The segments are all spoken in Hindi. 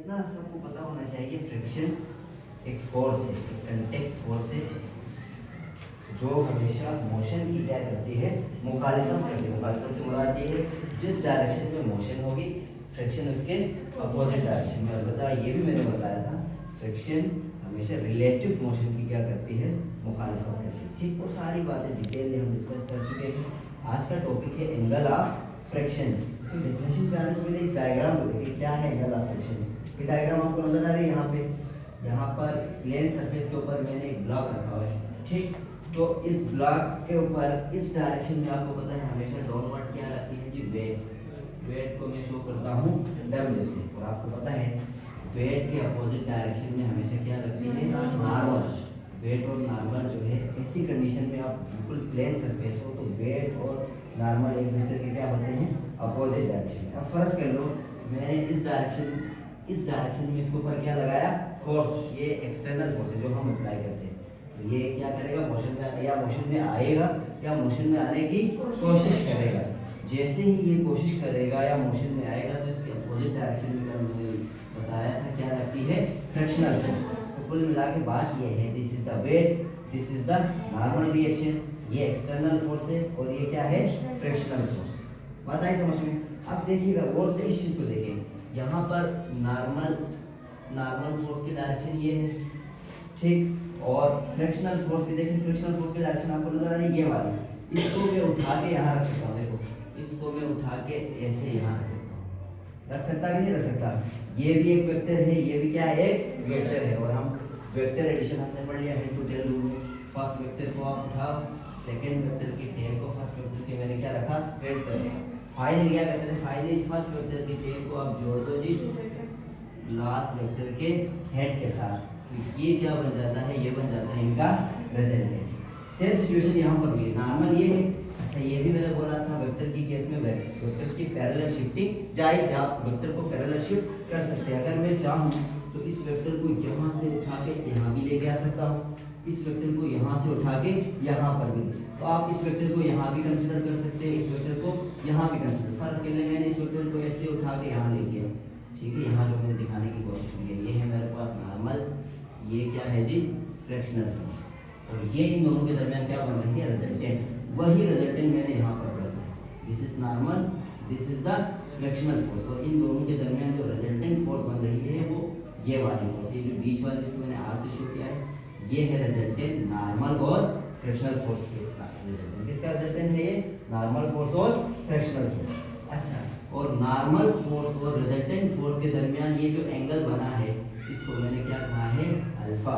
इतना सबको पता होना चाहिए, फ्रिक्शन एक फोर्स है, एक कंटेक्ट फोर्स है जो हमेशा मोशन की क्या करती है, मुखालिफत करती है। मुखालिफत से मुराद ये है जिस डायरेक्शन में मोशन होगी फ्रिक्शन उसके अपोजिट डायरेक्शन में। अलबत्ता ये भी मैंने बताया था फ्रिक्शन हमेशा रिलेटिव मोशन की क्या करती है, मुखालिफत करती है। ठीक, वो सारी बातें डिटेल में हम डिस्कस कर चुके हैं। आज का टॉपिक है एंगल ऑफ फ्रिक्शन। तो डेफिनेशन पे आने से पहले इस डायग्राम को देखिए, क्या है एंगल ऑफ फ्रिक्शन। ये डायग्राम आपको नजर आ रही है यहाँ पे, यहाँ पर प्लेन सरफेस के ऊपर मैंने एक ब्लॉक रखा हुआ है। ठीक, तो इस ब्लॉक के ऊपर इस डायरेक्शन में आपको पता है हमेशा डाउनवर्ड क्या लगती है जी, वेट। वेट को मैं शो करता हूँ डब्ल्यू से, और आपको पता है वेट के अपोजिट डायरेक्शन में हमेशा क्या लगती है, नॉर्मल। वेट और नॉर्मल जो है ऐसी कंडीशन में आप बिल्कुल प्लेन सरफेस हो तो वेट और नॉर्मल एक दूसरे के क्या होते हैं, अपोजिट डायरेक्शन में। अब फर्ज कर लो मैंने इस डायरेक्शन में इसके ऊपर क्या लगाया, फोर्स। ये एक्सटर्नल फोर्स है जो हम अप्लाई करते हैं। तो ये क्या करेगा, मोशन में या मोशन में आएगा या मोशन में आने की कोशिश करेगा। जैसे ही ये कोशिश करेगा या मोशन में आएगा तो इसके अपोजिट डायरेक्शन में मैंने बताया था क्या लगती है, फ्रिक्शनल फोर्स। तो कुल मिला के बात ये है, this is the weight, this is the normal reaction. ये एक्सटर्नल फोर्स है और ये क्या है, फ्रिक्शनल फोर्स। बात आई समझ में। अब देखिएगा गौर से इस चीज को देखें, यहाँ पर नॉर्मल फोर्स की डायरेक्शन ये है, ठीक, और फ्रिक्शनल फोर्स की देखिए, फ्रिक्शनल फोर्स की डायरेक्शन आपको नजर आ रही है ये वाली। इसको मैं उठा के यहाँ रख सकता हूँ, देखो इसको मैं उठा के ऐसे यहाँ रख सकता हूँ। रख सकता कि नहीं रख सकता, ये भी एक वेक्टर है, ये भी क्या है, एक वेक्टर है। और हम वेक्टर एडिशन हमने पढ़ लिया head to tail rule. First vector को आप उठाओ, सेकंड वेक्टर की टेल को फर्स्ट वेक्टर के मैंने क्या रखा, हेड पर। फाइनली क्या करते थे, फाइनली फर्स्ट वेक्टर की टेल को आप जोड़ दो जी लास्ट वेक्टर के हेड के साथ। तो ये क्या बन जाता है, ये बन जाता है इनका रिजल्टेंट। सेम सिचुएशन यहाँ पर भी, नॉर्मल ये है। अच्छा, ये भी मैंने बोला था वेक्टर की केस में वेक्टर्स की पैरेलल शिफ्टिंग जायज है, आप वेक्टर को पैरेलल शिफ्ट कर सकते हैं। अगर मैं चाहूँ तो इस वेक्टर को यहाँ से उठा के यहाँ भी लेके आ सकता हूँ, इस वेक्टर को यहाँ से उठा के यहाँ पर भी। तो आप इस वेक्टर को यहाँ भी कंसिडर कर सकते हैं, इस वेक्टर को यहाँ भी कंसिडर। फर्स्ट के लिए मैंने इस वेक्टर को ऐसे उठा के यहाँ ले गया, ठीक है। यहाँ जो मैंने दिखाने की कोशिश की है, ये है मेरे पास नॉर्मल, ये क्या है जी, फ्रिक्शनल फोर्स, और ये इन दोनों के दरमियान क्या बन रही है, रिजल्टेंट। वही रिजल्टेंट मैंने यहाँ पर रखा है, this is normal, this is the frictional force, और इन दोनों के दरमियान जो रिजल्टेंट फोर्स बन रही है वो ये वाली फोर्स, ये जो बीच वाली जिसको मैंने आर से शो किया है, ये है रिजल्टेंट नॉर्मल और फ्रिक्शनल फोर्स के रिजल्टेंट। किसका रिजल्टेंट है ये, नॉर्मल फोर्स और फ्रिक्शनल फोर्स। अच्छा, और नॉर्मल फोर्स और रिजल्टेंट फोर्स के दरमियान ये जो एंगल बना है इसको मैंने क्या कहा है, अल्फा।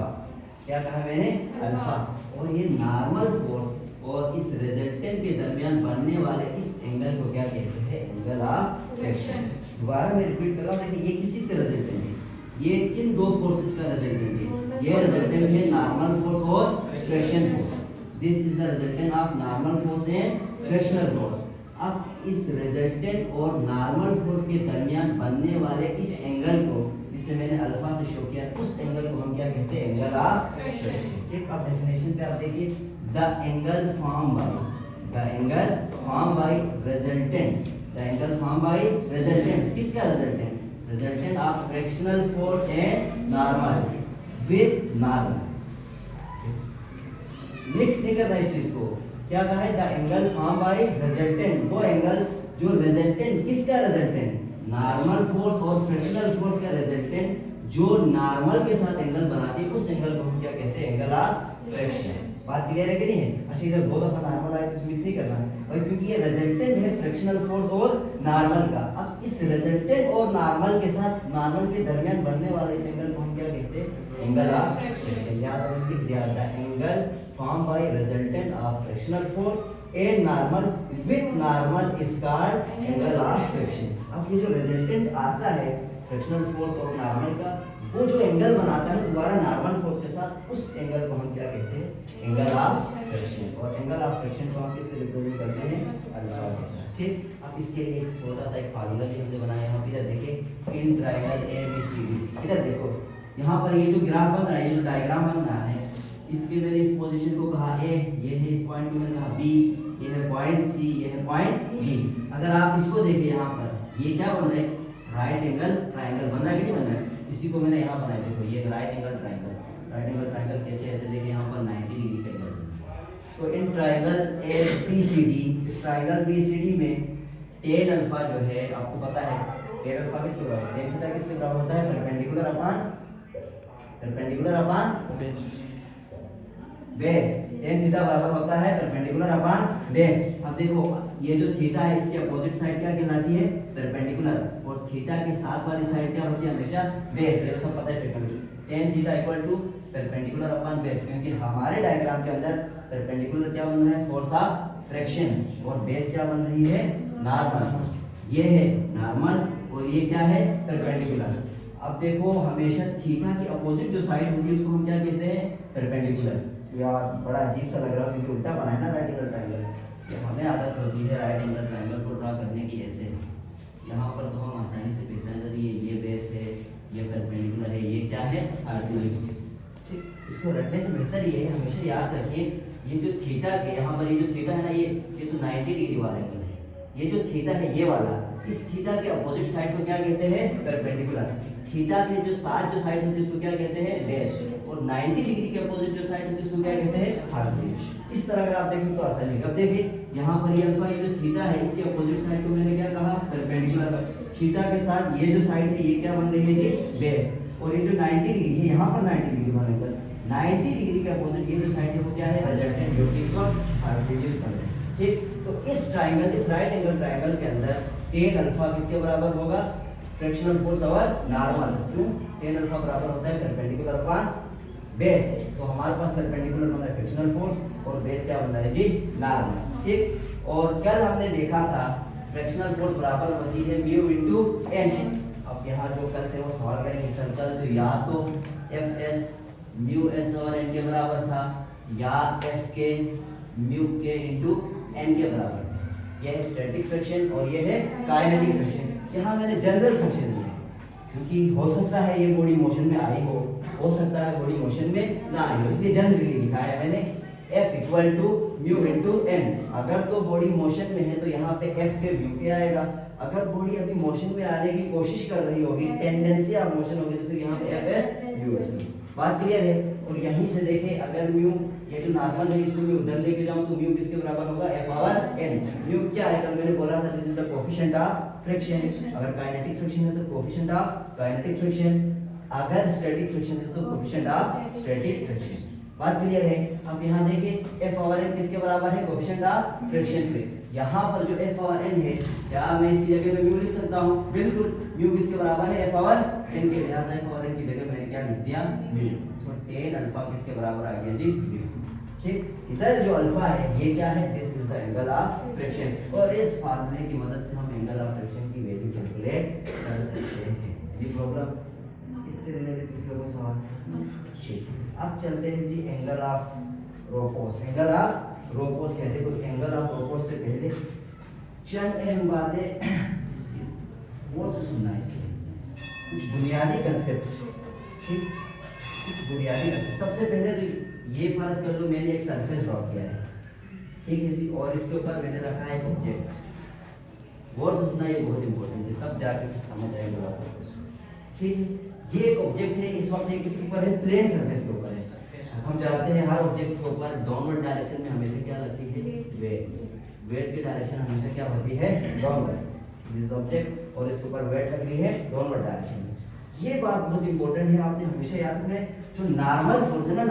क्या कहा मैंने, अल्फा। और ये नॉर्मल फोर्स और इस रिजल्टेंट के दरमियान बनने वाले इस एंगल को क्या कहते हैं, एंगल ऑफ फ्रिक्शन। दोबारा मैं रिपीट कर रहा हूँ, देखिए ये किस चीज का रिजल्टेंट है, ये किन दो फोर्सेस का रिजल्टेंट है, ये रिजल्टेंट है नॉर्मल फोर्स और friction force. This is the resultant of normal force and frictional force. अब इस रिजल्टेंट और नॉर्मल फोर्स के दरमियान बनने वाले इस एंगल को, जिसे मैंने अल्फा से शो किया, उस एंगल को हम क्या कहते हैं, एंगल ऑफ फ्रिक्शन। ठीक, अब डेफिनेशन पे आप देखिए, the angle form by resultant, the angle form by resultant, किसका resultant, resultant of frictional force and normal with normal. Mix नहीं करना इस चीज को, क्या कहा है, the angle form by resultant, वो एंगल जो रिजल्टेंट, किसका रिजल्टेंट, नॉर्मल फोर्स और फ्रिक्शनल फोर्स का रिजल्टेंट जो नॉर्मल के साथ एंगल बनाती है, उस एंगल को हम क्या कहते हैं, एंगल ऑफ फ्रिक्शन। बात क्लियर है कि नहीं है। अच्छा, इधर दो दफा नॉर्मल आए तो इसमें मिक्स नहीं करना भाई, क्योंकि ये रिजल्टेंट है फ्रिक्शनल फोर्स और नॉर्मल का। अब इस रिजल्टेंट और नॉर्मल के साथ, नॉर्मल के दरमियान बनने वाले इस एंगल को हम क्या कहते हैं, एंगल ऑफ फ्रिक्शन। याद रखिए, the angle form by resultant of frictional force and normal with normal is called angle of friction. अब ये जो रिजल्टेंट आता है फ्रिक्शनल फोर्स और नॉर्मल का, वो जो एंगल बनाता है दोबारा नॉर्मल फोर्स के साथ, उस एंगल को हम क्या कहते हैं, एंगल ऑफ फ्रिक्शन। और एंगल ऑफ फ्रिक्शन को हम किससे रिप्रेजेंट करते हैं, अल्फा के साथ। ठीक, अब इसके लिए एक छोटा सा एक फार्मूला भी हमने बनाया, यहाँ पे इधर देखिए, इन ट्रायंगल ABCD, इधर देखो, यहाँ पर ये जो ग्राफ बन रहा है, ये जो डायग्राम बन रहा है, इसके मैंने इस पोजीशन को कहा A, ये है इस पॉइंट को मैंने कहा B, ये है पॉइंट C, ये है पॉइंट D। अगर आप इसको देखिए यहाँ पर, ये क्या बन रहा है, राइट एंगल ट्रायंगल बन रहा है कि नहीं बन रहा है। इसी को मैंने यहाँ बनाया, देखो ये right angle triangle. Right angle triangle कैसे, ऐसे देखिए यहाँ पर 90 डिग्री का एंगल। तो इन ट्राइंगल ABCD, इस ट्राइंगल BCD में tan अल्फा जो है आपको पता है, tan अल्फा किसके बराबर, tan थीटा किसके बराबर होता है, perpendicular upon base. tan theta बराबर होता है परपेंडिकुलर अपॉन बेस। अब देखो ये जो थीटा है इसकी अपोजिट साइड क्या कहलाती है, परपेंडिकुलर, और थीटा के साथ वाली साइड क्या होती है, हमेशा बेस। ये सब पता है technically. tan theta equal to perpendicular upon base, क्योंकि हमारे डायग्राम के अंदर परपेंडिकुलर क्या बन रहा है, फोर्स ऑफ फ्रिक्शन, और बेस क्या बन रही है, नॉर्मल फोर्स। ये है नॉर्मल और ये क्या है, परपेंडिकुलर। अब देखो हमेशा थीटा की अपोजिट जो साइड होती है उसको हम क्या कहते हैं, परपेंडिकुलर। यार बड़ा अजीब सा लग रहा है क्योंकि उल्टा बनाया ना राइट एंगल ट्रायंगल। तो हमें आदत होती है राइट एंगल ट्रायंगल को ड्रा करने की ऐसे। यहाँ पर तो हम आसानी से पहचान जाती है, ये बेस है, ये परपेंडिकुलर है, ये क्या है, आर्टिलरी। ठीक, इसको रटने से बेहतर ये है, हमेशा याद रखिए ये जो थीटा के यहाँ पर ये जो थीटा है ना, ये तो 90 डिग्री वाला एंगल है। ये जो थीटा है ये वाला, इस थीटा के अपोजिट साइड को क्या कहते हैं, परपेंडिकुलर। थीटा के जो साथ जो साइड होती है उसको क्या कहते हैं, बेस, और 90 डिग्री के अपोजिट जो साइड होती है उसको क्या कहते हैं, हाइपोटेन्यूज। इस तरह अगर आप देखें तो आसानी है। अब देखिए यहाँ पर ये अल्फा, ये जो थीटा है इसके अपोजिट साइड को मैंने क्या कहा, परपेंडिकुलर। थीटा के साथ ये जो साइड है ये क्या बन रही है जी, बेस, और ये जो 90 डिग्री है यहाँ पर 90 डिग्री बनेगा। 90 डिग्री के अपोजिट ये जो साइड है वो क्या है, रिजल्टेंट, जो कि इस वक्त हाइपोटेन्यूज बन रहे हैं। ठीक, तो इस ट्रायंगल, इस राइट एंगल ट्रायंगल के अंदर tan अल्फा किसके बराबर होगा, फ्रिक्शनल फोर्स ओवर नॉर्मल। क्यों, tan अल्फा बराबर होता है परपेंडिकुलर अपॉन बेस। तो हमारे पास परपेंडिकुलर बन रहा है फ्रिक्शनल फोर्स और बेस क्या बन रहा है जी, नॉर्मल। ठीक, और कल हमने देखा था फ्रिक्शनल फोर्स बराबर होती है म्यू इनटू n। अब यहाँ जो कल थे वो सवाल करेंगे सर्कल, तो या तो Fs म्यू s और n के बराबर था, या Fk mu k into n के बराबर। यह है स्टैटिक फ्रिक्शन और यह है काइनेटिक फ्रिक्शन। यहाँ मैंने जनरल फ्रिक्शन लिया है क्योंकि हो सकता है ये बॉडी मोशन में आई हो सकता है बॉडी मोशन में ना आई हो, इसलिए जनरली लिखा है मैंने F equal to mu into n। अगर तो बॉडी मोशन में है तो यहाँ पे F के म्यू के आएगा। अगर बॉडी अभी मोशन में आने की कोशिश कर रही होगी, टेंडेंसी ऑफ मोशन होगी, तो फिर यहाँ पे Fs Us। बात क्लियर है। और यहीं से देखें अगर म्यू ये जो नॉर्मल है इसको मैं उधर लेके जाऊं तो म्यू किसके बराबर होगा, F पावर n। म्यू क्या है, कल मैंने बोला था this is the coefficient of friction. अगर काइनेटिक फ्रिक्शन है तो कोएफिशिएंट ऑफ काइनेटिक फ्रिक्शन, अगर स्टैटिक फ्रिक्शन है तो कोएफिशिएंट ऑफ स्टैटिक फ्रिक्शन। बात क्लियर है। अब यहाँ देखिए F पावर n किसके बराबर है, कोएफिशिएंट ऑफ फ्रिक्शन पे। यहाँ पर जो F पावर n है, क्या मैं इसकी जगह में म्यू लिख सकता हूँ, बिल्कुल। म्यू किसके बराबर है, F पावर n के, लिहाजा F पावर n की जगह मैंने क्या लिख दिया, म्यू। तो tan अल्फा किसके बराबर आ गया जी, म्यू। ठीक, इधर जो अल्फा है ये क्या है, this is the angle of friction. और इस फार्मूले की मदद से हम एंगल ऑफ फ्रिक्शन की वैल्यू कैलकुलेट कर सकते हैं। ये प्रॉब्लम इससे रिलेटेड किसी का कोई सवाल? ठीक, अब चलते हैं जी angle of repose. Angle of Roposo कहते हैं, कुछ एंगल ऑफ रोपोस से पहले चंद अहम बातें वो से सुनना है, इसलिए कुछ बुनियादी कंसेप्ट। ठीक, कुछ बुनियादी कंसेप्ट। सबसे पहले तो ये फर्ज कर लो मैंने एक सरफेस ड्रॉ किया है, ठीक है जी, और इसके ऊपर मैंने रखा है एक ऑब्जेक्ट। गौर से सुनना, ये बहुत इंपॉर्टेंट है, तब जाके समझ आएगा आपको। ठीक है, ये एक ऑब्जेक्ट है, इस वक्त ये किसके ऊपर है, प्लेन सरफेस के ऊपर है। हम चाहते हैं हर ऑब्जेक्ट के ऊपर डाउनवर्ड डायरेक्शन में हमेशा क्या रखी है, वेट। वेट की डायरेक्शन हमेशा क्या होती है, डाउनवर्ड। दिस ऑब्जेक्ट और इसके ऊपर वेट लग रही है डाउनवर्ड डायरेक्शन में। ये बात बहुत इंपॉर्टेंट है, आपने हमेशा याद रखना है। जो नॉर्मल फोर्स है ना,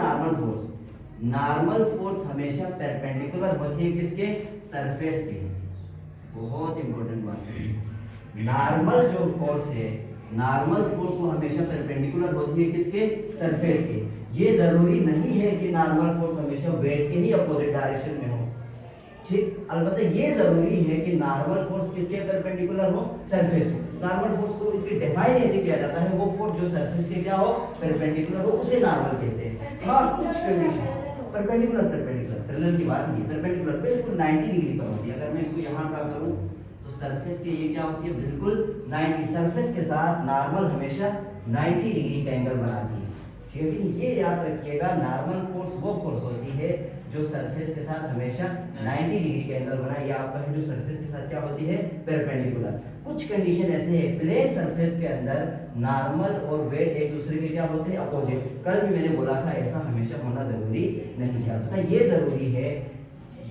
नॉर्मल फोर्स हमेशा परपेंडिकुलर होती है किसके, सरफेस के। बहुत इंपॉर्टेंट बात है। नॉर्मल जो फोर्स है, नॉर्मल फोर्स वो हमेशा परपेंडिकुलर होती है किसके, सरफेस के। ये जरूरी नहीं है कि नॉर्मल फोर्स हमेशा वेट के ही अपोजिट डायरेक्शन में हो। ठीक, अलबत्ता ये जरूरी है कि नॉर्मल फोर्स किसके परपेंडिकुलर हो, सरफेस को। नॉर्मल फोर्स को इसके डिफाइन ऐसे किया जाता है, वो फोर्स जो सरफेस के क्या हो, परपेंडिकुलर हो, उसे नॉर्मल कहते हैं। हाँ, कुछ कंडीशन परपेंडिकुलर पैरेलल की बात नहीं, परपेंडिकुलर बिल्कुल 90 डिग्री पर होती है। अगर मैं इसको यहाँ ड्रा करूँ तो सरफेस के ये क्या होती है, बिल्कुल 90। सरफेस के साथ नॉर्मल हमेशा 90 डिग्री का एंगल बनाती है। लेकिन ये याद रखिएगा, नॉर्मल फोर्स वो फोर्स होती है जो सरफेस के साथ हमेशा 90 डिग्री का एंगल बनाए। ये आपका है जो सरफेस के साथ क्या होती है, परपेंडिकुलर। कुछ कंडीशन ऐसे है प्लेन सरफेस के अंदर नॉर्मल और वेट एक दूसरे के क्या होते हैं, अपोजिट। कल भी मैंने बोला था ऐसा हमेशा होना जरूरी नहीं है, पता ये जरूरी है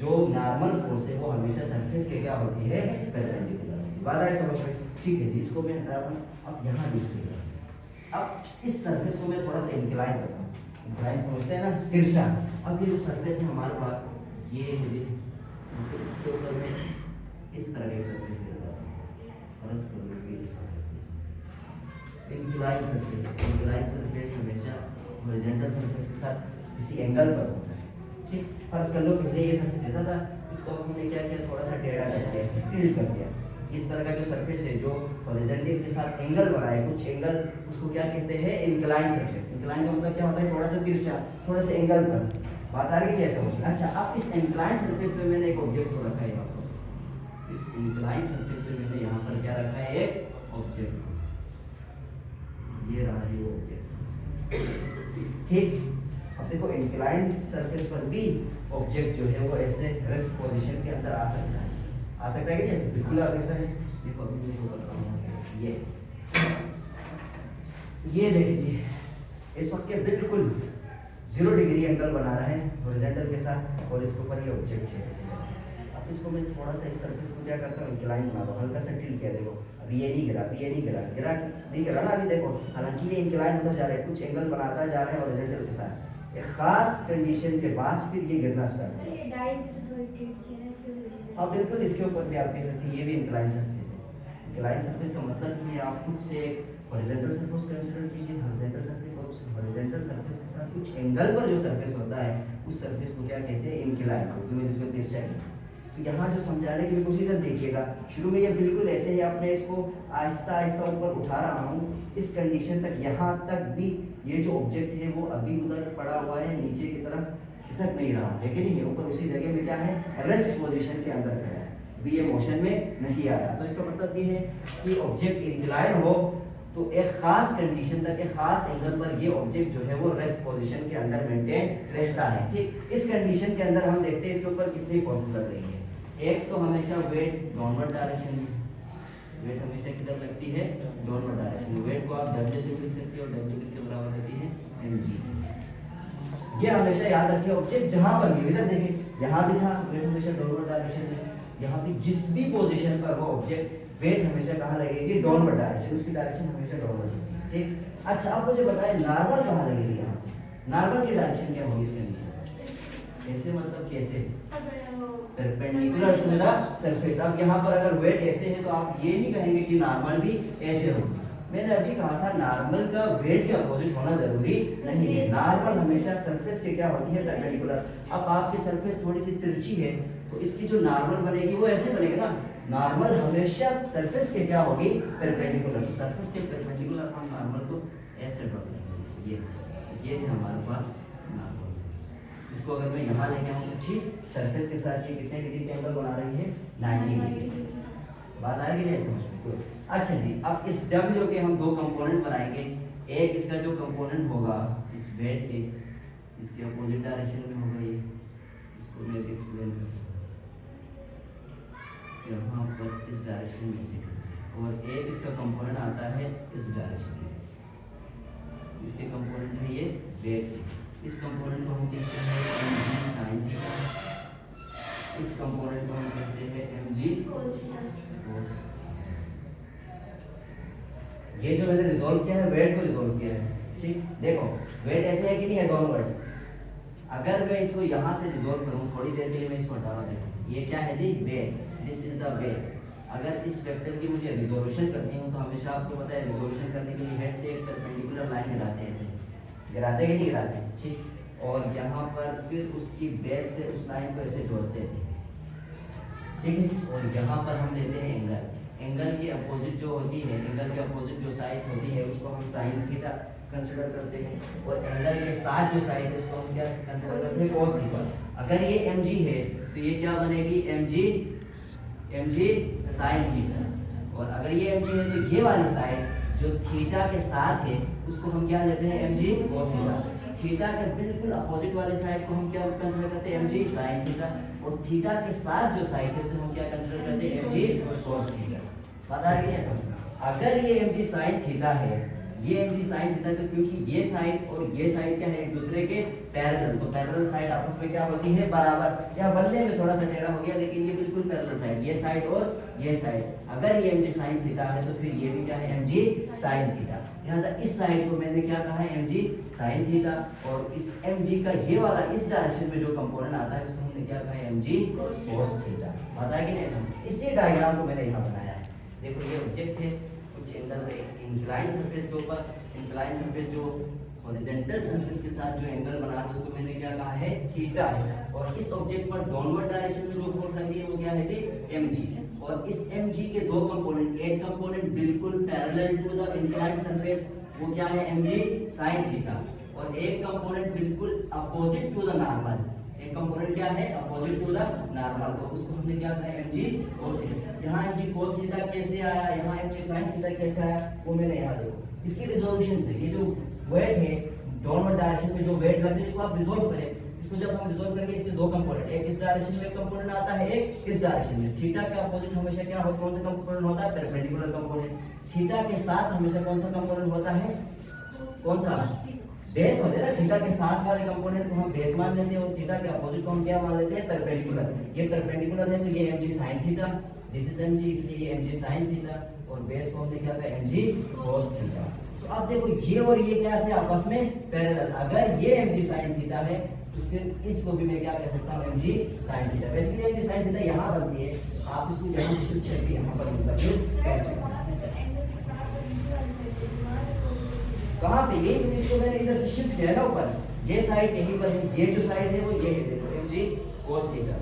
जो नॉर्मल फोर्स है वो हमेशा सरफेस के क्या होती है, परपेंडिकुलर होती है। बात आए समझ में? ठीक है जी, इसको मैं हटा दूं। अब यहाँ देखिएगा, अब इस सरफेस को मैं थोड़ा सा इंक्लाइन करता हूँ, इंक्लाइन समझते हैं ना, तिरछा। अब ये जो सरफेस है हमारे पास ये है, जैसे इसके ऊपर में इस तरह का सरफेस ले लेता हूँ, फर्ज करो कि इसका surface incline surface, incline surface हमेशा हॉरिजॉन्टल सरफेस के साथ किसी एंगल पर होता है, ठीक। फर्ज कर लो पहले ये सरफेस ऐसा था, इसको हमने क्या किया, थोड़ा सा टेढ़ा कर दिया, ऐसे टिल्ट कर दिया। इस तरह का जो सरफेस है जो हॉरिजॉन्टल के साथ एंगल बनाए कुछ एंगल, उसको क्या कहते हैं, इंक्लाइन सरफेस। इंक्लाइन का मतलब क्या होता है, थोड़ा सा तिरछा, थोड़ा सा एंगल पर। बात आ रही है क्या समझ में? अच्छा, अब इस इंक्लाइन सरफेस पे मैंने एक ऑब्जेक्ट को रखा है यहाँ पर, इस इंक्लाइन सरफेस पे मैंने यहाँ पर क्या रखा है, एक ऑब्जेक्ट। ये रहा ये ऑब्जेक्ट, ठीक। अब देखो इंक्लाइन सरफेस पर भी ऑब्जेक्ट जो है वो ऐसे रेस्ट पोजीशन के अंदर आ सकता है, आ सकता है कि नहीं? बिल्कुल आ सकता है। देखो अभी मैं शो कर रहा हूँ, ये देखिए इस वक्त ये बिल्कुल 0 डिग्री एंगल बना रहा है हॉरिजॉन्टल के साथ, और इसके ऊपर ये ऑब्जेक्ट है ऐसे। अब इसको मैं थोड़ा सा इस सरफेस को क्या करता हूँ, इंक्लाइन बना दो, हल्का सा टिल्ट किया। देखो अभी ये नहीं गिरा, अभी ये नहीं गिरा, गिरा नहीं गिरा ना अभी, देखो हालांकि ये इंक्लाइन होता जा रहा है, कुछ एंगल बनाता जा रहा है हॉरिजॉन्टल के साथ। एक खास कंडीशन के बाद फिर ये गिरना स्टार्ट होगा। अब बिल्कुल इसके ऊपर भी आप कह सकते हैं ये भी इंक्लाइन सरफेस है। इंक्लाइन सरफेस का मतलब कि आप खुद से हॉरिजॉन्टल सरफेस कंसीडर कीजिए, हॉरिजॉन्टल सरफेस, और उस हॉरिजॉन्टल सरफेस के साथ कुछ एंगल पर जो सरफेस होता है उस सरफेस को क्या कहते हैं, इंक्लाइन, उर्दू में जिसको तिरछा कहते हैं। तो यहाँ जो समझाने की कोशिश, इधर देखिएगा, शुरू में ये बिल्कुल ऐसे ही आपने इसको आहिस्ता आहिस्ता ऊपर उठा रहा हूँ इस कंडीशन तक, यहाँ तक भी ये जो ऑब्जेक्ट है वो अभी उधर पड़ा हुआ है, नीचे की तरफ खिसक नहीं रहा, लेकिन ये ऊपर उसी जगह में क्या है, रेस्ट पोजीशन के अंदर खड़ा है, अभी ये मोशन में नहीं आया। तो इसका मतलब ये है कि ऑब्जेक्ट इंक्लाइन हो तो एक खास कंडीशन तक, एक खास एंगल पर ये ऑब्जेक्ट जो है वो रेस्ट पोजीशन के अंदर मेंटेन रहता है, ठीक। इस कंडीशन के अंदर हम देखते हैं इसके ऊपर कितनी फोर्सेस लग रही है। एक तो हमेशा वेट डाउनवर्ड डायरेक्शन में, वेट हमेशा किधर लगती है, डाउनवर्ड डायरेक्शन में। वेट को आप W से भी लिख सकते हो, W किसके बराबर होती है, mg। ये हमेशा याद रखिए, ऑब्जेक्ट जहां पर भी, इधर देखिए यहाँ भी था वेट हमेशा डाउनवर्ड डायरेक्शन में, यहाँ भी जिस भी पोजीशन पर वो ऑब्जेक्ट, वेट हमेशा कहाँ लगेगी, डाउनवर्ड डायरेक्शन, उसकी डायरेक्शन हमेशा डाउनवर्ड होगी, ठीक। अच्छा अब मुझे बताएं नॉर्मल कहाँ लगेगी, यहाँ नॉर्मल की डायरेक्शन क्या होगी इस कंडीशन में, कैसे मतलब कैसे, परपेंडिकुलर टू द सरफेस। अब यहाँ पर अगर वेट ऐसे है तो आप ये नहीं कहेंगे कि नॉर्मल भी ऐसे होगी। मैंने अभी कहा था नॉर्मल का वेट के अपोजिट होना जरूरी नहीं है, नॉर्मल हमेशा सरफेस के क्या होती है, परपेंडिकुलर। अब आपकी सरफेस थोड़ी सी तिरछी है तो इसकी जो नॉर्मल बनेगी वो ऐसे बनेगी ना, नॉर्मल हमेशा सरफेस के क्या होगी, परपेंडिकुलर। तो सरफेस के परपेंडिकुलर हम नॉर्मल को ऐसे ड्रॉ करेंगे, ये है हमारे पास नॉर्मल। इसको अगर मैं यहाँ लेके आऊँ तो ठीक, सरफेस के साथ ये कितने डिग्री का एंगल बना रही है, 90 डिग्री। बात आ रही है समझ में? अच्छा जी, अब इस W के हम दो कंपोनेंट बनाएंगे। एक इसका जो कंपोनेंट होगा इस वेट के, इसके अपोजिट डायरेक्शन में होगा, ये इसको मैं एक्सप्लेन करूँगा यहाँ पर इस डायरेक्शन में से, और एक इसका कंपोनेंट आता है इस डायरेक्शन में, इसके कंपोनेंट है ये वेट। इस कंपोनेंट को हम कहते हैं mg sin थीटा, इस कंपोनेंट को हम कहते हैं mg cos। ये जो मैंने रिजॉल्व किया है वेट को रिजॉल्व किया है, ठीक। देखो वेट ऐसे है कि नहीं है, डाउनवर्ड। अगर मैं इसको यहाँ से रिजॉल्व करूँ थोड़ी देर के लिए, मैं इसको हटा देता हूँ, ये क्या है जी, wait, this is the weight. अगर इस वेक्टर की मुझे रिजोल्यूशन करनी हो तो हमेशा आपको पता है रिजोल्यूशन करने के लिए हेड से एक परपेंडिकुलर लाइन गिराते हैं, ऐसे गिराते कि नहीं गिराते, ठीक। और यहाँ पर फिर उसकी बेस से उस लाइन को ऐसे जोड़ते थे, ठीक है। और यहाँ पर हम लेते हैं एंगल, एंगल की अपोजिट जो होती है, एंगल के अपोजिट जो साइड होती है उसको हम साइन थीटा कंसीडर करते हैं, और एंगल के साथ जो साइड है उसको हम क्या कंसीडर करते हैं, cos थीटा। अगर ये mg है तो ये क्या बनेगी, mg sin थीटा, और अगर ये mg है तो ये वाली साइड जो थीटा के साथ है उसको हम क्या लेते हैं, mg cos थीटा। थीटा के बिल्कुल अपोजिट वाली साइड को हम क्या कंसीडर करते हैं, mg sin थीटा, और थीटा के साथ जो साइड है उसे हम क्या कंसीडर करते हैं, mg cos थीटा। बात आ रही है समझ। अगर ये mg sin थीटा है, ये mg sin थीटा, तो क्योंकि ये साइड और ये साइड क्या है एक दूसरे के पैरेलल, तो पैरेलल साइड आपस में क्या होती है बराबर। या बनने में थोड़ा सा टेढ़ा हो गया लेकिन ये बिल्कुल पैरेलल साइड, ये साइड और ये साइड। अगर ये mg sin थीटा है तो फिर ये भी क्या है mg sin थीटा। लिहाजा इस साइड को मैंने क्या कहा है mg sin थीटा, और इस mg का ये वाला इस डायरेक्शन में जो कंपोनेंट आता है उसको हमने क्या कहा है mg cos थीटा। पता है कि नहीं समझ। इसी डायग्राम को मैंने यहाँ बनाया है। देखो ये ऑब्जेक्ट है कुछ एंगल इंक्लाइन सरफेस के ऊपर, इंक्लाइन सरफेस जो हॉरिजॉन्टल सरफेस के साथ जो एंगल बना रहा है उसको मैंने क्या कहा है थीटा है। और इस ऑब्जेक्ट पर डाउनवर्ड डायरेक्शन में जो फोर्स लग रही है वो क्या है जी mg। और इस mg के दो कंपोनेंट, एक कंपोनेंट बिल्कुल parallel to the incline surface वो क्या है mg sin थीटा, और एक कंपोनेंट बिल्कुल अपोजिट टू द नॉर्मल, एक कंपोनेंट क्या है अपोजिट टू द नॉर्मल, तो उसको हमने क्या कहा है mg cos थीटा। यहाँ mg cos थीटा कैसे आया, यहाँ mg sin थीटा कैसे आया, वो मैंने यहाँ देखो इसकी रिजोल्यूशन से, ये जो वेट है डाउनवर्ड डायरेक्शन में जो वेट लग रही है इसको आप रिजोल्व करें। इसको जब हम रिजोल्व करेंगे इसके दो कंपोनेंट, एक इस डायरेक्शन में कंपोनेंट आता है, एक इस डायरेक्शन में। थीटा के अपोजिट हमेशा क्या होता है, कौन सा कंपोनेंट होता है परपेंडिकुलर कंपोनेंट। थीटा के साथ हमेशा कौन सा कंपोनेंट होता है, कौन सा बेस होता है ना। थीटा के साथ वाले कंपोनेंट को हम बेस मान लेते हैं और थीटा के अपोजिट को हम क्या मान लेते हैं परपेंडिकुलर। ये परपेंडिकुलर है तो ये mg sin theta, this is mg, इसलिए ये mg sin थीटा, और बेस को हमने क्या कहा mg cos थीटा। तो अब देखो ये और ये क्या थे आपस में पैरेलल। अगर ये mg sin थीटा है तो फिर इसको भी मैं क्या कह सकता हूं mg sin theta. Basically mg sin theta यहां बनती है, आप इसको यहां से शिफ्ट करके यहां पर मिलता है कैसे, कहां पे, ये इसको मैंने इधर से शिफ्ट किया ना ऊपर, ये साइड यहीं पर है, ये जो साइड है वो ये है, देखो mg cos theta,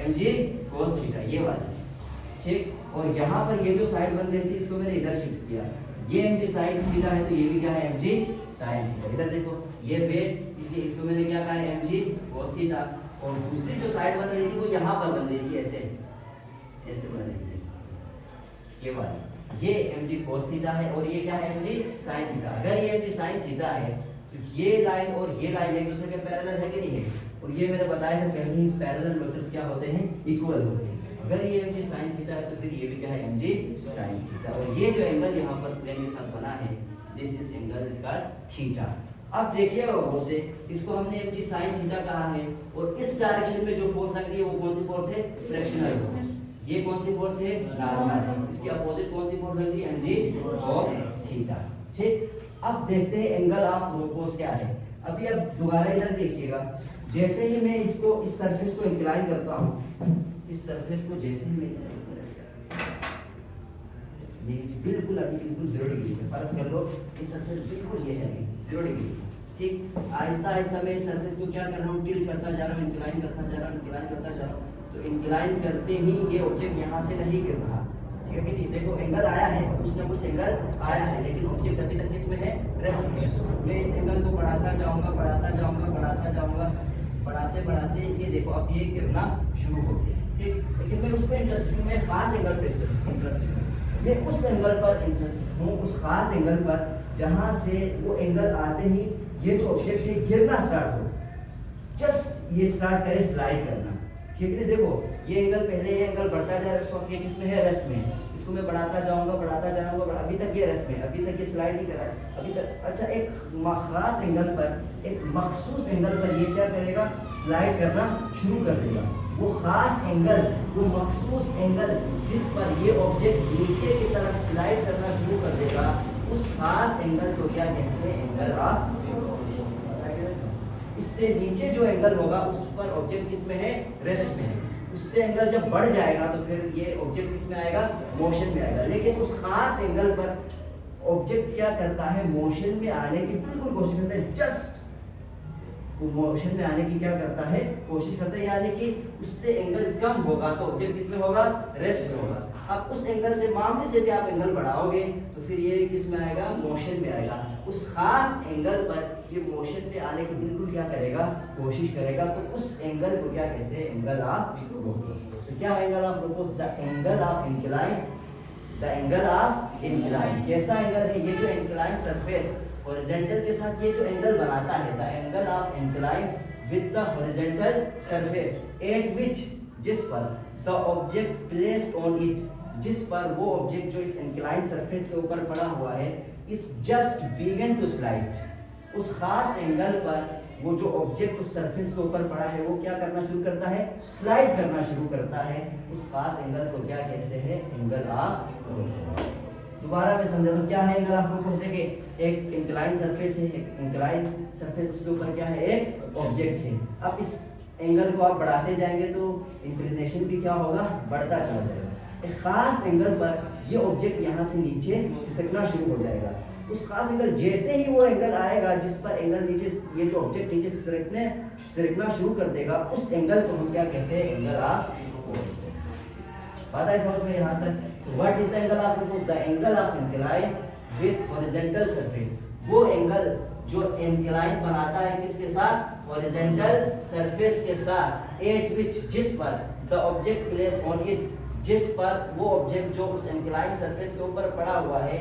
mg cos theta ये वाली, ठीक। और यहाँ पर ये जो साइड बन रही थी इसको मैंने इधर शिफ्ट किया, ये mg sin थीटा है तो ये भी क्या है mg sin थीटा। इधर देखो ये वेट, इसलिए इसको मैंने क्या कहा है mg cos थीटा, और दूसरी जो साइड बन रही थी वो यहाँ पर बन रही थी, ऐसे ऐसे बन रही थी ये वाली, ये mg cos थीटा है और ये क्या है mg sin थीटा। अगर ये mg sin थीटा है तो ये लाइन और ये लाइन एक दूसरे के पैरेलल है कि नहीं है, और ये मैंने बताया था पहले ही पैरेलल वेक्टर्स क्या होते हैं इक्वल होते हैं। अगर ये mg sin थीटा है तो फिर ये भी क्या है mg sin थीटा, और ये जो एंगल यहाँ पर प्लेन के साथ बना है this is angle is called theta. अब देखिएगा वो से इसको हमने mg sin थीटा कहा है, और इस डायरेक्शन में जो फोर्स लग रही है वो कौन सी फोर्स है फ्रैक्शनल फोर्स। ये कौन सी फोर्स है नॉर्मल, इसके अपोजिट कौन सी फोर्स लग रही है mg cos थीटा, ठीक। अब देखते हैं एंगल ऑफ प्रोपोज क्या है। अभी अब दोबारा इधर देखिएगा, जैसे ही मैं इसको इस सरफेस को इंक्लाइन करता हूं, इस सरफेस को जैसे ही मैं ये बिल्कुल अभी बिल्कुल 0 डिग्री पे फर्ज कर लो, ये सरफेस बिल्कुल ये है 0 डिग्री, ठीक। आहिस्ता आहिस्ता मैं इस सरफेस को क्या कर रहा हूँ टिल्ट करता जा रहा हूँ, इंक्लाइन करता जा रहा हूँ, इंक्लाइन करता जा रहा हूँ। तो इंक्लाइन करते ही ये ऑब्जेक्ट यहाँ से नहीं गिर रहा, ठीक है कि नहीं। देखो एंगल आया है, कुछ ना कुछ एंगल आया है, लेकिन ऑब्जेक्ट अभी तक किसमें है रेस्ट में। मैं इस एंगल को बढ़ाता जाऊंगा, बढ़ाता जाऊंगा, बढ़ाता जाऊंगा, बढ़ाते बढ़ाते ये देखो अब ये गिरना शुरू हो गया, ठीक। लेकिन मैं उस पर इंटरेस्टेड हूँ, मैं खास एंगल पे इंटरेस्टेड हूँ, मैं उस एंगल पर इंटरेस्टेड हूँ, उस खास एंगल पर जहाँ से वो एंगल आते ही ये जो ऑब्जेक्ट है गिरना स्टार्ट हो, जस्ट ये स्टार्ट करे स्लाइड करना, ठीक है। देखो ये एंगल पहले ये एंगल बढ़ता जा रहा है, इस वक्त ये किसमें है रेस्ट में, इसको मैं बढ़ाता जाऊंगा, बढ़ाता जाऊंगा, अभी तक ये रेस्ट में, अभी तक ये स्लाइड नहीं कर रहा है अभी तक। अच्छा एक खास एंगल पर, एक मखसूस एंगल पर ये क्या करेगा स्लाइड करना शुरू कर देगा। वो खास एंगल, वो मखसूस एंगल जिस पर ये ऑब्जेक्ट नीचे की तरफ स्लाइड करना शुरू कर देगा, उस खास एंगल को क्या कहते हैं एंगल ऑफ। इससे नीचे जो एंगल होगा उस पर ऑब्जेक्ट किसमें है रेस्ट में है, उससे एंगल जब बढ़ जाएगा तो फिर ये ऑब्जेक्ट किसमें आएगा मोशन में आएगा। लेकिन उस खास एंगल पर ऑब्जेक्ट क्या करता है मोशन में आने की बिल्कुल कोशिश करता है, जस्ट मोशन में आने की क्या करता है कोशिश करता है, यानी कि उससे एंगल कम होगा तो ऑब्जेक्ट किसमें होगा रेस्ट में होगा। अब उस एंगल से मामले से भी आप एंगल बढ़ाओगे तो फिर ये किसमें आएगा मोशन में आएगा। उस खास एंगल पर ये मोशन में आने की बिल्कुल क्या करेगा कोशिश करेगा, तो उस एंगल को क्या कहते हैं एंगल ऑफ प्रोपोज। तो क्या angle of propose, the angle of incline, the angle of incline. कैसा एंगल है ये जो इंक्लाइन सरफेस हॉरिजॉन्टल के साथ ये जो एंगल बनाता है, the angle of incline with the horizontal surface at विच, जिस पर the object placed on it, जिस पर वो ऑब्जेक्ट जो इस इंक्लाइन सरफेस के ऊपर पड़ा हुआ है इस जस्ट बिगन टू स्लाइड, उस खास एंगल पर वो जो ऑब्जेक्ट उस सरफेस के ऊपर पड़ा है वो क्या करना शुरू करता है, स्लाइड करना शुरू करता है। उस खास एंगल को क्या कहते हैं, एंगल ऑफ रोपोस। दोबारा मैं समझा दूं, क्या है एंगल ऑफ रोपोस? देखिए एक इंक्लाइन सरफेस है, एक इंक्लाइन सरफेस, उसके ऊपर क्या है, एक ऑब्जेक्ट है। अब इस एंगल को आप बढ़ाते जाएंगे तो इंक्लिनेशन भी क्या होगा, बढ़ता चला जाएगा। एक खास एंगल पर ये ऑब्जेक्ट यहाँ से नीचे खिसकना शुरू हो जाएगा। उस खास एंगल, जैसे ही वो एंगल आएगा जिस पर एंगल नीचे, ये जो ऑब्जेक्ट नीचे सरकना शुरू कर देगा, उस एंगल को हम क्या कहते हैं, एंगल ऑफ रोपोस। बात है समझ में यहाँ तक? So what is the angle of repose? The angle of incline with horizontal surface. वो एंगल जो इंक्लाइन बनाता है किसके साथ, हॉरिजॉन्टल सरफेस के साथ, एट विच, जिस पर the object place on it, जिस पर वो ऑब्जेक्ट जो उस इंक्लाइन सरफेस के ऊपर पड़ा हुआ है,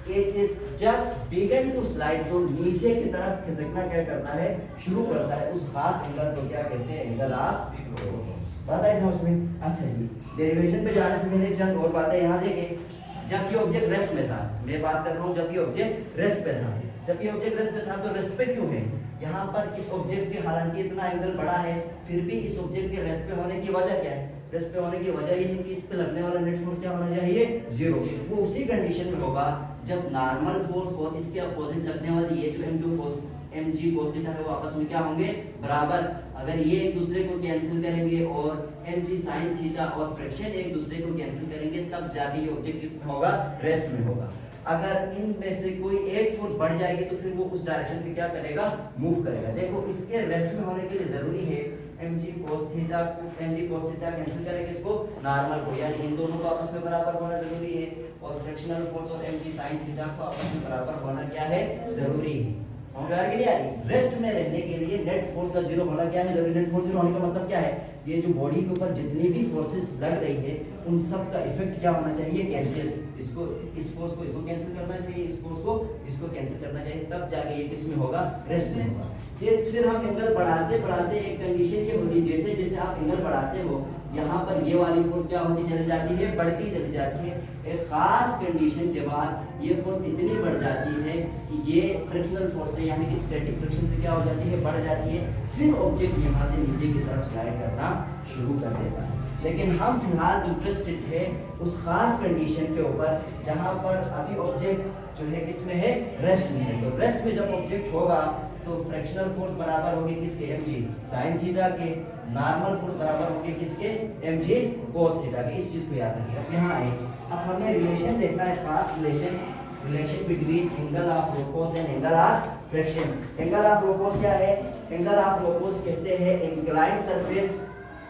it is just began to slide, तो नीचे की तरफ खिसकना क्या करता है, शुरू करता है। उस खास एंगल को क्या कहते हैं, एंगल ऑफ रोपोस। बात है समझ में? अच्छा जी, डेरिवेशन पे जाने से पहले चंद और बातें यहाँ देखें। जब ये ऑब्जेक्ट रेस्ट में था, मैं बात कर रहा हूँ जब ये ऑब्जेक्ट रेस्ट पे था, जब ये ऑब्जेक्ट रेस्ट पे था तो रेस्ट पे क्यों है? यहाँ पर इस ऑब्जेक्ट के हालांकि इतना एंगल बड़ा है, फिर भी इस ऑब्जेक्ट के रेस्ट पे होने की वजह क्या है? रेस्ट पे होने की वजह ये है कि इस पे लगने वाला नेट फोर्स क्या होना चाहिए, जीरो। वो उसी कंडीशन में होगा जब नॉर्मल फोर्स और इसके अपोजिट लगने वाली ये जो mg cos थीटा है वो आपस में क्या होंगे, बराबर। अगर ये एक दूसरे को कैंसिल करेंगे और mg sin थीटा और फ्रिक्शन एक दूसरे को कैंसिल करेंगे, तब जाके ये ऑब्जेक्ट किसमें होगा, रेस्ट में होगा। अगर इनमें से कोई एक फोर्स बढ़ जाएगी तो फिर वो उस डायरेक्शन पे क्या करेगा, मूव करेगा। देखो इसके रेस्ट में होने के लिए जरूरी है mg cos थीटा कैंसिल करेंगे इसको, नॉर्मल को, यानी इन दोनों को आपस में बराबर होना जरूरी है, और फ्रैक्शनल फोर्स और mg sin थीटा को आपस में बराबर होना क्या है, जरूरी है। समझ आ रही है? रेस्ट में रहने के लिए नेट फोर्स का जीरो होना क्या है, जरूरी। नेट फोर्स जीरो होने का मतलब क्या है, ये जो बॉडी के ऊपर जितनी भी फोर्सेस लग रही है उन सब का इफेक्ट क्या होना चाहिए, कैंसिल। इसको, इस फोर्स को इसको कैंसिल करना चाहिए, इस फोर्स को इसको कैंसिल करना चाहिए, तब जाके ये किस में होगा, रेस्ट में होगा। जैसे फिर हम एंगल बढ़ाते बढ़ाते एक कंडीशन ये होती है, जैसे जैसे आप एंगल बढ़ाते हो यहाँ पर ये वाली फोर्स क्या होती चली जाती है, बढ़ती चली जाती है। एक खास कंडीशन के बाद ये फोर्स इतनी बढ़ जाती है कि ये फ्रिक्शनल फोर्स से, यानी कि स्टैटिक फ्रिक्शन से क्या हो जाती है, बढ़ जाती है। फिर ऑब्जेक्ट यहाँ से नीचे की तरफ स्लाइड करना शुरू कर देता है। लेकिन हम फिलहाल इंटरेस्टेड है उस खास कंडीशन के ऊपर जहाँ पर अभी ऑब्जेक्ट जो है किसमें है, रेस्ट में है। तो रेस्ट में जब ऑब्जेक्ट होगा तो फ्रैक्शनल फोर्स बराबर होगी किसके, mg sin थीटा के, नॉर्मल फोर्स बराबर होगी किसके, mg cos थीटा के। इस चीज को याद रखिए। अब यहाँ आए, अब हमें रिलेशन देखना है, खास relation between angle of repose and angle of friction. Angle of repose क्या है? एंगल ऑफ रोपोस कहते हैं इंक्लाइन सरफेस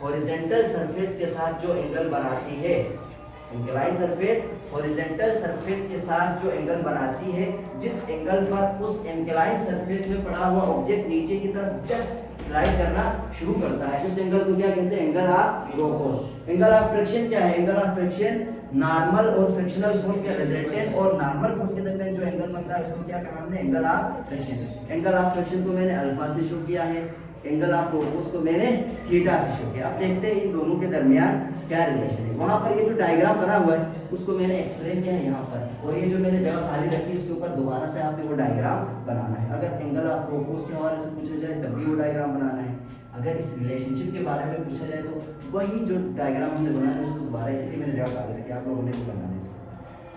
हॉरिजॉन्टल सरफेस के साथ जो एंगल बनाती है, इंक्लाइन सरफेस हॉरिजॉन्टल सरफेस के साथ जो एंगल बनाती है, जिस एंगल पर उस इंक्लाइन सरफेस में पड़ा हुआ ऑब्जेक्ट नीचे की तरफ जस्ट स्लाइड करना शुरू करता है, उस एंगल को क्या कहते हैं, angle of repose. Angle of friction क्या है? एंगल ऑफ फ्रिक्शन नॉर्मल और फ्रिक्शनल फोर्स के रिजल्टेंट और नॉर्मल फोर्स के दरमियान जो एंगल बनता है उसको क्या कहा हमने, angle of friction. Angle of friction को मैंने अल्फा से शो किया है, एंगल ऑफ रोपोस को मैंने थीटा से शो किया। अब देखते हैं इन दोनों के दरमियान क्या रिलेशन है। वहां पर ये जो डायग्राम बना हुआ है उसको मैंने एक्सप्लेन किया है यहाँ पर, और ये जो मैंने जगह खाली रखी है उसके ऊपर दोबारा से आपने वो डायग्राम बनाना है। अगर एंगल ऑफ रोपोस के हवाले से पूछा जाए तब भी वो डायग्राम बनाना है, अगर इस रिलेशनशिप के बारे में पूछा जाए तो वही जो डायग्राम हमने बनाया है उसको दोबारा, इसलिए मैंने जगह खाली रखी, आप लोगों ने भी बनाना है इसको।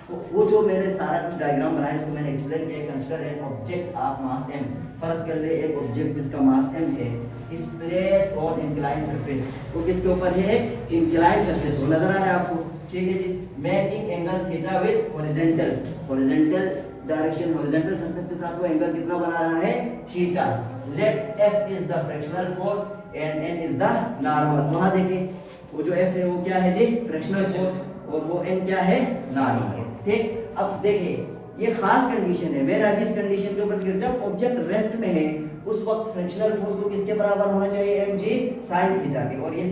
तो वो जो मैंने सारा कुछ डायग्राम बनाया इसको मैंने एक्सप्लेन किया। Consider an object of mass m, फर्ज कर ले एक ऑब्जेक्ट जिसका मास m है, इस प्लेस ऑन इंक्लाइन सरफेस, वो किसके ऊपर है, इंक्लाइन सरफेस, वो नजर आ रहा है आपको, ठीक है जी। Making angle theta with horizontal direction, horizontal surface के साथ वो एंगल कितना बना रहा है, theta. Let f is the frictional force and n is the normal. वहां देखें वो जो f है वो क्या है जी, फ्रिक्शनल फोर्स, और वो n क्या है, नॉर्मल। ठीक, अब देखिए ये खास कंडीशन है। मैं अभी इस कंडीशन के ऊपर, जब ऑब्जेक्ट रेस्ट में है उस वक्त फ्रिक्शनल फोर्स को किसके बराबर होना चाहिए, mg sin थीटा के। और ये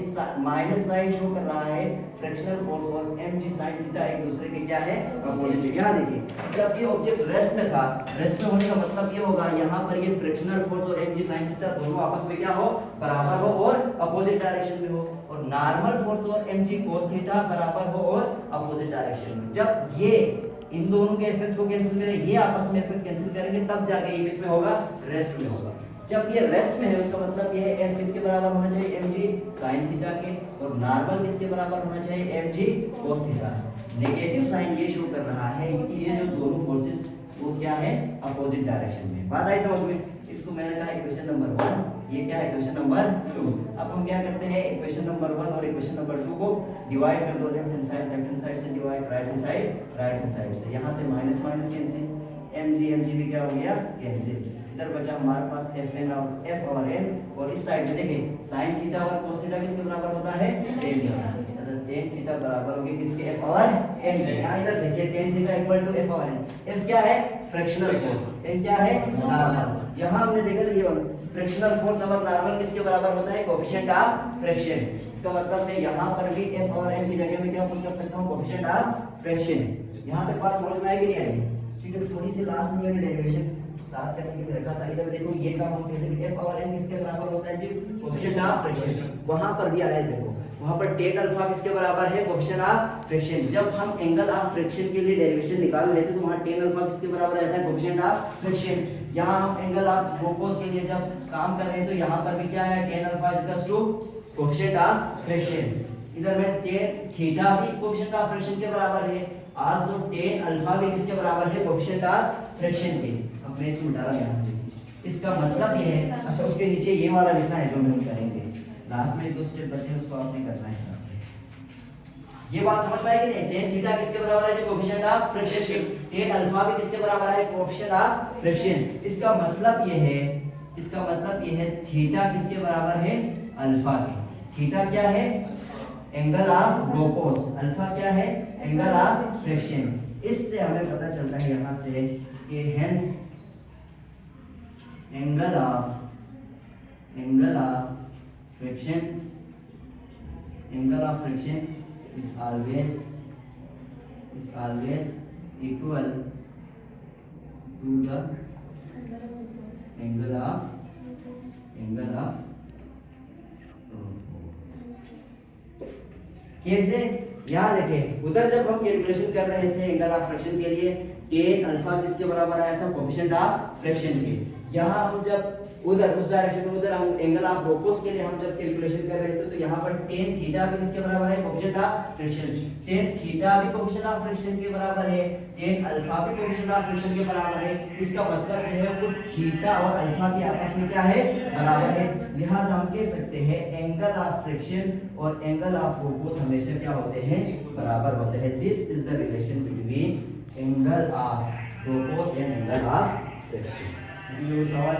माइनस साइन शो कर रहा है फ्रिक्शनल फोर्स और mg sin थीटा एक दूसरे के क्या है, अपोजिट है। यहाँ देखिए जब ये ऑब्जेक्ट रेस्ट में था, रेस्ट में होने का मतलब ये होगा यहाँ पर ये फ्रिक्शनल फोर्स और mg sin थीटा दोनों आपस में क्या हो, बराबर हो और अपोजिट डायरेक्शन में हो। और नॉर्मल फोर्स और mg cos थीटा बराबर हो और अपोजिट डायरेक्शन में। जब ये इन दोनों के इफेक्ट को कैंसिल करें, ये आपस में इफेक्ट कैंसिल करेंगे, तब जाके ये किसमें होगा, रेस्ट में होगा। जब ये रेस्ट में है उसका मतलब ये है f किसके बराबर होना चाहिए, mg sin थीटा के, और नॉर्मल किसके बराबर होना चाहिए, mg cos theta. Negative sign ये शो कर रहा है कि ये जो दोनों फोर्सेस वो क्या है, अपोजिट डायरेक्शन में। बात आई समझ में? इसको मैंने कहा इक्वेशन नंबर 1, ये क्या है, इक्वेशन नंबर 2। अब हम क्या करते हैं, इक्वेशन नंबर 1 और इक्वेशन नंबर 2 को डिवाइड कर दो। लेफ्ट हैंड साइड से डिवाइड, राइट हैंड साइड से। यहाँ से माइनस माइनस कैंसिल, mg भी क्या हो गया, कैंसिल। इधर बचा हमारे पास fn और f और n, और इस साइड में देखिए sin थीटा और cos थीटा किसके बराबर होता है, tan थीटा। tan थीटा बराबर होगी किसके, f और n के। यहाँ इधर देखिए tan theta equal to f और n। f क्या है, फ्रिक्शनल फोर्स, n क्या है, नॉर्मल। यहाँ हमने देखा था ये वाला फ्रिक्शनल फोर्स और नॉर्मल किसके बराबर होता है, कोएफिशिएंट ऑफ फ्रिक्शन। इसका मतलब मैं यहाँ पर भी f और n की जगह में क्या पुट कर सकता हूँ, कोएफिशिएंट ऑफ फ्रिक्शन। यहाँ तक बात समझ में आई कि नहीं आई? ठीक है, थोड़ी सी लास्ट में मैंने डेरिवेशन साथ करने के लिए रखा था। इधर देखो ये काम हम कहते हैं f और n किसके बराबर होता है जी, कोएफिशिएंट ऑफ फ्रिक्शन। वहां पर भी आया है, देखो वहां पर tan अल्फा किसके बराबर है, कोएफिशिएंट ऑफ फ्रिक्शन। जब हम एंगल ऑफ फ्रिक्शन के लिए डेरिवेशन निकाल रहे थे तो वहां tan अल्फा किसके बराबर रहता है, कोएफिशिएंट ऑफ फ्रिक्शन। यहां हम एंगल ऑफ रोपोस के लिए जब काम कर रहे हैं तो यहां पर भी क्या है, tan alpha equals to coefficient of friction. इधर में tan थीटा भी कोएफिशिएंट ऑफ फ्रिक्शन के बराबर है, आल्सो tan अल्फा भी किसके बराबर है, कोएफिशिएंट ऑफ फ्रिक्शन के। अब मैं इसको उतारा यहां से, इसका मतलब ये है, अच्छा उसके नीचे ये वाला लिखना है जो हम करेंगे लास्ट में, 2 स्टेप बचे उसको आपने करना है साहब। ये बात समझ में आई कि नहीं? tan थीटा किसके बराबर है, जो कोएफिशिएंट ऑफ फ्रिक्शन के। tan अल्फा भी किसके बराबर है, कोएफिशिएंट ऑफ फ्रिक्शन। इसका मतलब ये है थीटा किसके बराबर है, अल्फा के। थीटा क्या है, एंगल ऑफ रोपोस, अल्फा क्या है, एंगल ऑफ फ्रिक्शन। इससे हमें पता चलता है यहां से कि hence angle of friction is always equal to the angle of कैसे, यहाँ देखें उधर जब हम कैलकुलेशन कर रहे थे एंगल ऑफ फ्रिक्शन के लिए, tan अल्फा किसके बराबर आया था, कोएफिशिएंट ऑफ फ्रिक्शन के। यहाँ हम जब उधर उस डायरेक्शन में उधर हम एंगल ऑफ रोपोस के लिए हम जब कैलकुलेशन कर रहे थे तो यहाँ पर tan थीटा भी किसके बराबर है, coefficient of friction. tan theta भी कोएफिशिएंट ऑफ फ्रिक्शन के बराबर है, tan अल्फा भी कोएफिशिएंट ऑफ फ्रिक्शन के बराबर है। इसका मतलब यह है कि थीटा और अल्फा भी आपस में क्या है, बराबर है। लिहाजा हम कह सकते हैं एंगल ऑफ फ्रिक्शन और एंगल ऑफ रोपोस हमेशा क्या होते हैं, बराबर होते हैं। This is the relation between angle of repose and angle of friction. इसलिए सवाल